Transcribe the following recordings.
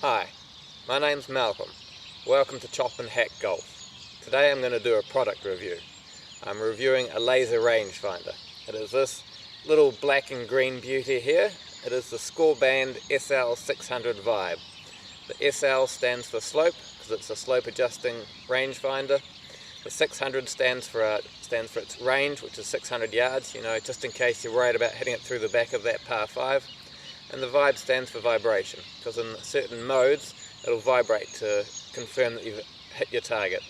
Hi, my name's Malcolm. Welcome to Chop and Hack Golf. Today I'm going to do a product review. I'm reviewing a laser rangefinder. It is this little black and green beauty here. It is the Scoreband SL 600 Vibe. The SL stands for slope because it's a slope adjusting rangefinder. The 600 stands for its range, which is 600 yards, just in case you're worried about hitting it through the back of that par 5. And the Vibe stands for vibration, because in certain modes it'll vibrate to confirm that you've hit your target.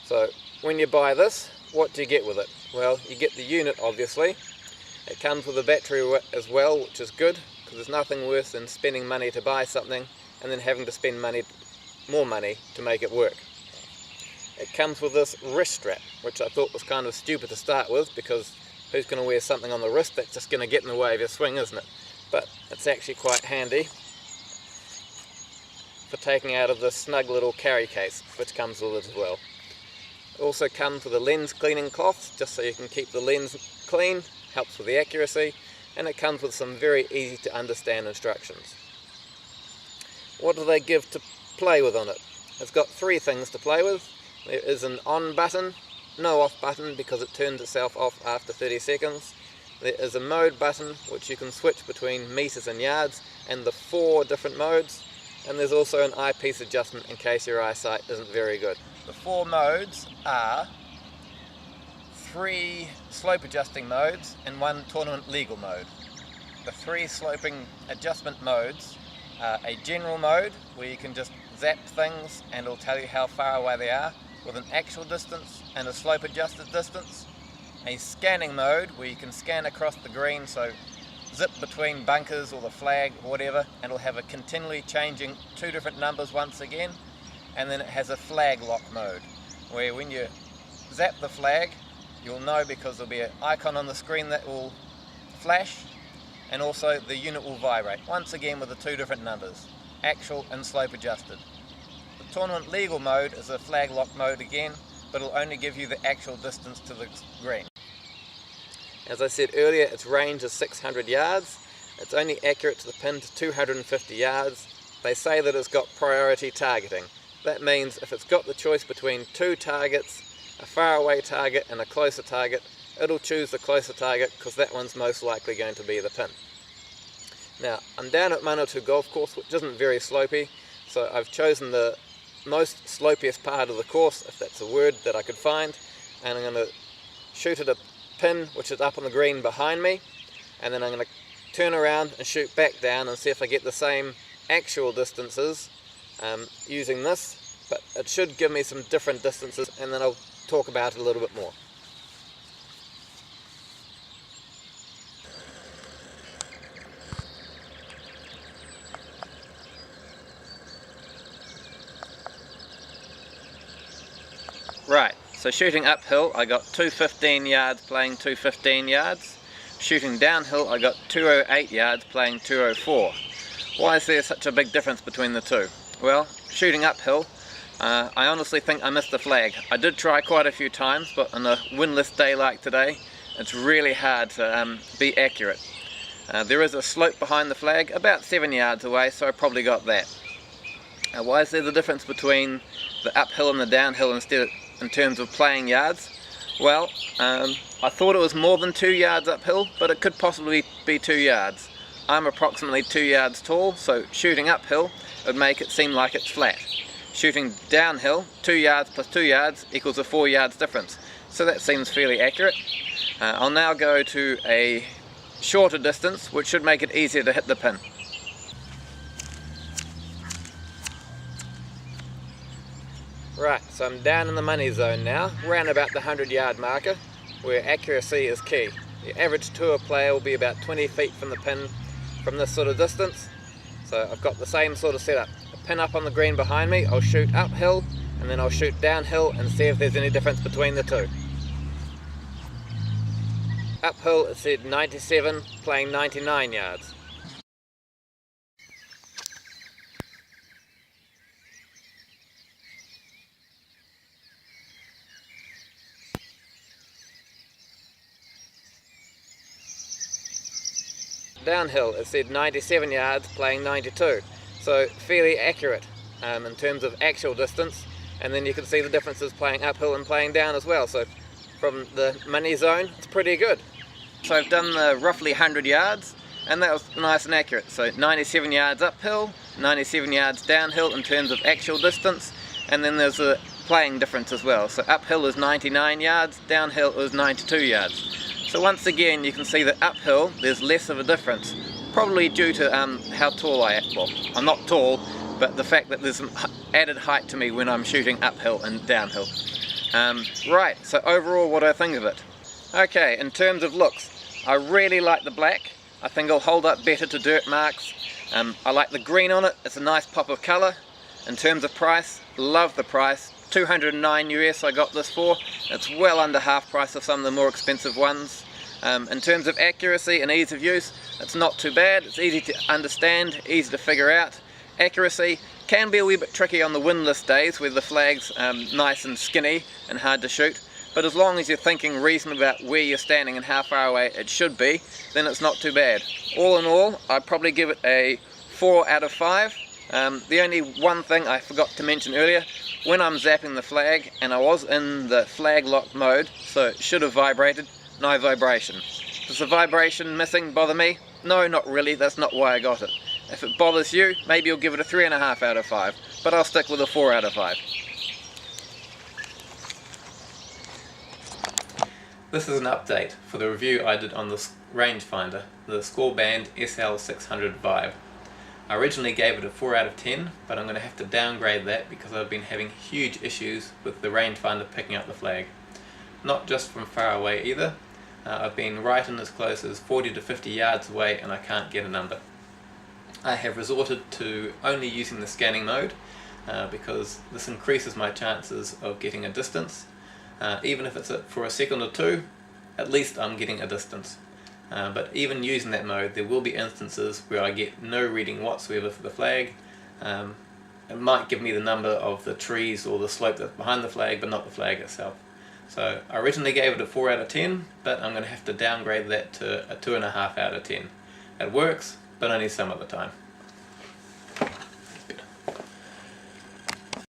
So when you buy this, what do you get with it? Well, you get the unit obviously. It comes with a battery as well, which is good, because there's nothing worse than spending money to buy something and then having to spend more money to make it work. It comes with this wrist strap, which I thought was kind of stupid to start with, because who's going to wear something on the wrist that's just going to get in the way of your swing, isn't it? But it's actually quite handy for taking out of the snug little carry case, which comes with it as well. It also comes with a lens cleaning cloth, just so you can keep the lens clean, helps with the accuracy, and it comes with some very easy to understand instructions. What do they give to play with on it? It's got 3 things to play with. There is an on button, no off button because it turns itself off after 30 seconds. There is a mode button which you can switch between meters and yards and the 4 different modes, and there's also an eyepiece adjustment in case your eyesight isn't very good. The 4 modes are 3 slope adjusting modes and 1 tournament legal mode. The 3 sloping adjustment modes are a general mode where you can just zap things and it'll tell you how far away they are, with an actual distance and a slope adjusted distance. A scanning mode where you can scan across the green, so zip between bunkers or the flag or whatever, and it'll have a continually changing 2 different numbers once again. And then it has a flag lock mode where when you zap the flag you'll know, because there'll be an icon on the screen that will flash, and also the unit will vibrate once again with the 2 different numbers, actual and slope adjusted. The tournament legal mode is a flag lock mode again, but it'll only give you the actual distance to the green. As I said earlier, its range is 600 yards. It's only accurate to the pin to 250 yards. They say that it's got priority targeting. That means if it's got the choice between 2 targets, a far away target and a closer target, it'll choose the closer target because that one's most likely going to be the pin. Now, I'm down at Manawatu Golf Course, which isn't very slopey, so I've chosen the most slopiest part of the course, if that's a word that I could find, and I'm going to shoot at a pin which is up on the green behind me, and then I'm going to turn around and shoot back down and see if I get the same actual distances using this, but it should give me some different distances, and then I'll talk about it a little bit more. Right, so shooting uphill I got 215 yards playing 215 yards. Shooting downhill I got 208 yards playing 204. Why is there such a big difference between the 2? Well, shooting uphill, I honestly think I missed the flag. I did try quite a few times, but on a windless day like today, it's really hard to be accurate. There is a slope behind the flag, about 7 yards away, so I probably got that. Why is there the difference between the uphill and the downhill in terms of playing yards? Well, I thought it was more than 2 yards uphill, but it could possibly be 2 yards. I'm approximately 2 yards tall, so shooting uphill would make it seem like it's flat. Shooting downhill, 2 yards plus 2 yards equals a 4 yards difference. So that seems fairly accurate. I'll now go to a shorter distance, which should make it easier to hit the pin. Right, so I'm down in the money zone now, around about the 100-yard marker, where accuracy is key. The average tour player will be about 20 feet from the pin from this sort of distance. So I've got the same sort of setup. A pin up on the green behind me, I'll shoot uphill, and then I'll shoot downhill and see if there's any difference between the 2. Uphill it said 97, playing 99 yards. Downhill it said 97 yards playing 92. So fairly accurate in terms of actual distance, and then you can see the differences playing uphill and playing down as well. So from the money zone, it's pretty good. So I've done the roughly 100 yards, and that was nice and accurate. So 97 yards uphill, 97 yards downhill in terms of actual distance, and then there's a playing difference as well. So uphill is 99 yards, downhill is 92 yards. So once again you can see that uphill there's less of a difference, probably due to how tall I am. Well, I'm not tall, but the fact that there's some added height to me when I'm shooting uphill and downhill. Right, so overall what do I think of it? Okay, in terms of looks, I really like the black. I think it'll hold up better to dirt marks. I like the green on it, it's a nice pop of colour. In terms of price, love the price. 209 US I got this for. It's well under half price of some of the more expensive ones. In terms of accuracy and ease of use, it's not too bad. It's easy to understand, easy to figure out. Accuracy can be a wee bit tricky on the windless days where the flag's nice and skinny and hard to shoot, but as long as you're thinking reasonably about where you're standing and how far away it should be, then it's not too bad. All in all, I'd probably give it a 4 out of 5. The only one thing I forgot to mention earlier, when I'm zapping the flag, and I was in the flag lock mode, so it should have vibrated, no vibration. Does the vibration missing bother me? No, not really, that's not why I got it. If it bothers you, maybe you'll give it a 3.5 out of 5, but I'll stick with a 4 out of 5. This is an update for the review I did on the rangefinder, the Scoreband SL 600 Vibe. I originally gave it a 4 out of 10, but I'm going to have to downgrade that because I've been having huge issues with the rangefinder picking up the flag. Not just from far away either. I've been right in as close as 40 to 50 yards away and I can't get a number. I have resorted to only using the scanning mode because this increases my chances of getting a distance. Even if it's for a second or two, at least I'm getting a distance. But even using that mode, there will be instances where I get no reading whatsoever for the flag. It might give me the number of the trees or the slope that's behind the flag, but not the flag itself. So I originally gave it a 4 out of 10, but I'm going to have to downgrade that to a 2.5 out of 10. It works, but only some of the time.